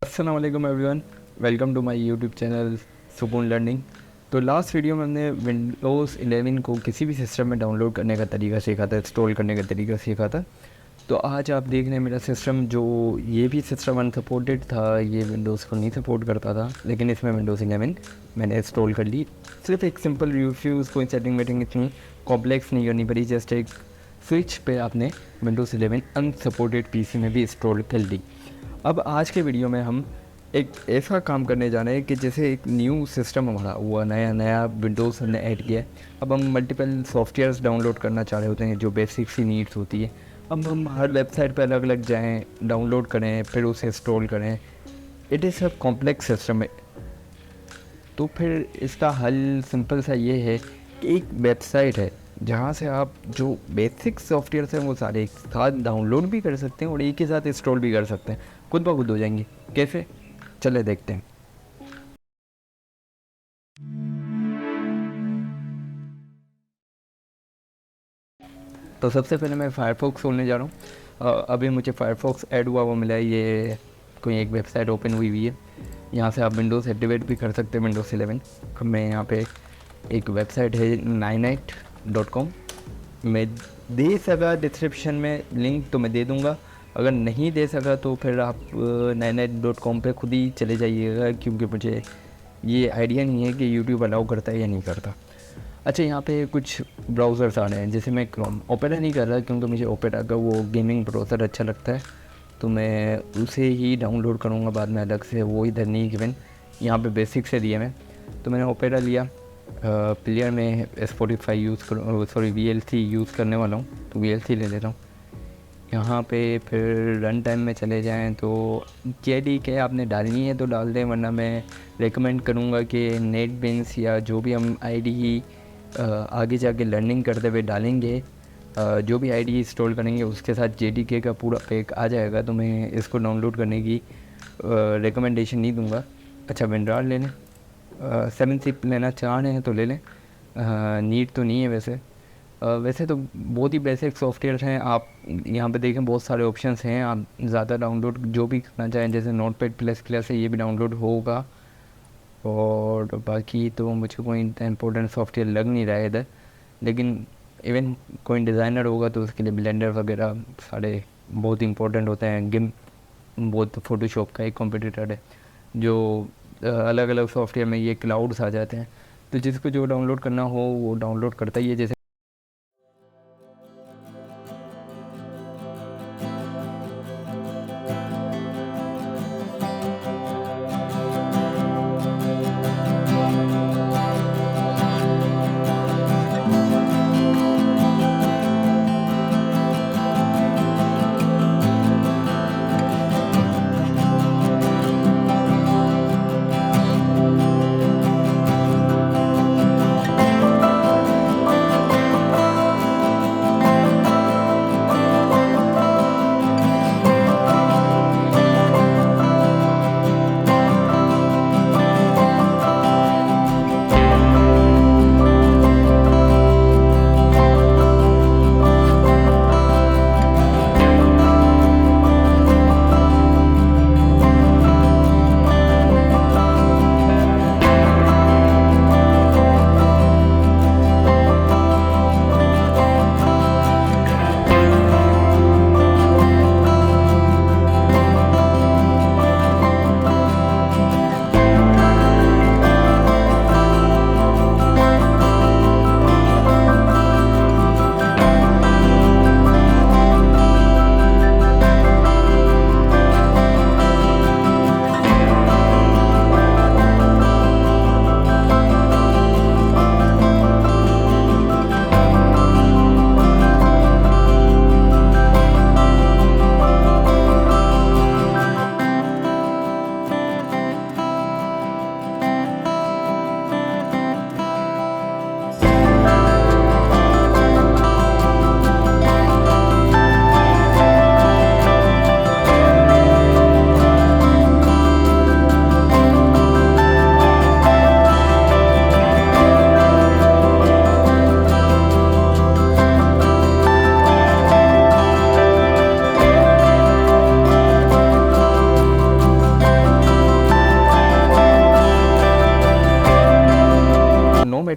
अस्सलाम वालेकुम everyone, welcome to my YouTube channel Sukoon learning. तो लास्ट वीडियो में हमने विंडोज़ 11 को किसी भी सिस्टम में डाउनलोड करने का तरीका सीखा था, इंस्टॉल करने का तरीका सीखा था। तो आज आप देख रहे हैं मेरा सिस्टम, जो ये भी सिस्टम अनसपोर्टेड था, ये विंडोज़ को नहीं सपोर्ट करता था, लेकिन इसमें विंडोज़ 11 मैंने इंस्टॉल कर ली। सिर्फ एक सिंपल रिव्यूज़, कोई सेटिंग वेटिंग इतनी कॉम्प्लेक्स नहीं करनी पड़ी, जस्ट एक स्विच पे आपने विंडोज़ 11 अनसपोर्टेड पीसी में भी इंस्टॉल कर ली। अब आज के वीडियो में हम एक ऐसा काम करने जा रहे हैं कि जैसे एक न्यू सिस्टम हमारा हुआ, नया विंडोज़ हमने ऐड किया है। अब हम मल्टीपल सॉफ्टवेयर्स डाउनलोड करना चाह रहे होते हैं, जो बेसिक सी नीड्स होती है। अब हम हर वेबसाइट पर अलग अलग जाएं, डाउनलोड करें, फिर उसे इंस्टॉल करें। It is a complex system है। तो फिर इसका हल सिंपल सा ये है कि एक वेबसाइट है जहाँ से आप जो बेसिक सॉफ्टवेयर हैं वो सारे एक साथ डाउनलोड भी कर सकते हैं और एक ही साथ इंस्टॉल भी कर सकते हैं, खुद ब खुद हो जाएंगे। कैसे, चले देखते हैं। तो सबसे पहले मैं फायरफॉक्स खोलने जा रहा हूँ। अभी मुझे फायरफॉक्स ऐड हुआ वो मिला है, ये कोई एक वेबसाइट ओपन हुई है। यहाँ से आप विंडोज़ एक्टिवेट भी कर सकते हैं, विंडोज़ 11। मैं यहाँ पे एक वेबसाइट है 99.com, मैं दे सका डिस्क्रिप्शन में लिंक तो मैं दे दूँगा। अगर नहीं दे सका तो फिर आप 99.com पे खुद ही चले जाइएगा, क्योंकि मुझे ये आइडिया नहीं है कि यूट्यूब अलाउ करता है या नहीं करता। अच्छा, यहाँ पे कुछ ब्राउज़र्स आ रहे हैं, जैसे मैं क्रोम ओपेरा नहीं कर रहा क्योंकि मुझे ओपेरा का वो गेमिंग ब्राउज़र अच्छा लगता है, तो मैं उसे ही डाउनलोड करूँगा बाद में अलग से। वो इधर नहीं गिवन, यहाँ पे बेसिक से दिए मैं, तो मैंने ओपेरा लिया। प्लेयर में स्पॉटिफाई यूज़ करूँ, सॉरी VLC यूज़ करने वाला हूँ, तो VLC ले लेता हूँ। यहाँ पे फिर रन टाइम में चले जाएं तो JDK आपने डालनी है तो डाल दें, वरना मैं रेकमेंड करूँगा कि नेटबिंस या जो भी हम IDE आगे जाके लर्निंग करते हुए डालेंगे, जो भी IDE इंस्टॉल करेंगे उसके साथ JDK का पूरा पैक आ जाएगा, तो मैं इसको डाउनलोड करने की रिकमेंडेशन नहीं दूंगा। अच्छा, विंडोर ले लें, 7-zip लेना चाह रहे हैं तो ले लें, नीड तो नहीं है वैसे। वैसे तो बहुत ही बेसिक सॉफ्टवेयर हैं। आप यहाँ पे देखें बहुत सारे ऑप्शंस हैं, आप ज़्यादा डाउनलोड जो भी करना चाहें, जैसे नोटपैड++ है, ये भी डाउनलोड होगा। और बाकी तो मुझे कोई इम्पोर्टेंट सॉफ्टवेयर लग नहीं रहा है इधर, लेकिन इवन कोई डिज़ाइनर होगा तो उसके लिए ब्लेंडर वगैरह सारे बहुत इंपॉर्टेंट होते हैं। गिम बहुत फ़ोटोशॉप का एक कॉम्पिटिटर है, जो अलग अलग सॉफ्टवेयर में ये क्लाउड्स आ जाते हैं, तो जिसको जो डाउनलोड करना हो वो डाउनलोड करता ही है। जैसे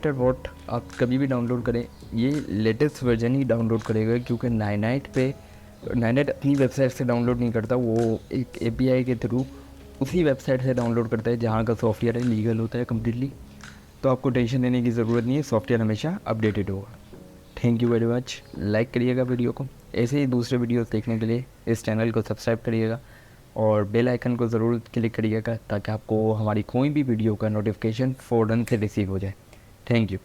मैटर वॉट आप कभी भी डाउनलोड करें, ये लेटेस्ट वर्जन ही डाउनलोड करेगा, क्योंकि नाइनाइट अपनी वेबसाइट से डाउनलोड नहीं करता, वो एक API के थ्रू उसी वेबसाइट से डाउनलोड करता है जहाँ का सॉफ्टवेयर है, लीगल होता है कम्प्लीटली। तो आपको टेंशन लेने की ज़रूरत नहीं है, सॉफ्टवेयर हमेशा अपडेटेड होगा। Thank you very much. Like करिएगा वीडियो को, ऐसे ही दूसरे वीडियोस देखने के लिए इस चैनल को सब्सक्राइब करिएगा और बेल आइकन को ज़रूर क्लिक करिएगा, ताकि आपको हमारी कोई भी वीडियो का नोटिफिकेशन फ़ौरन से रिसीव हो जाए। Thank you.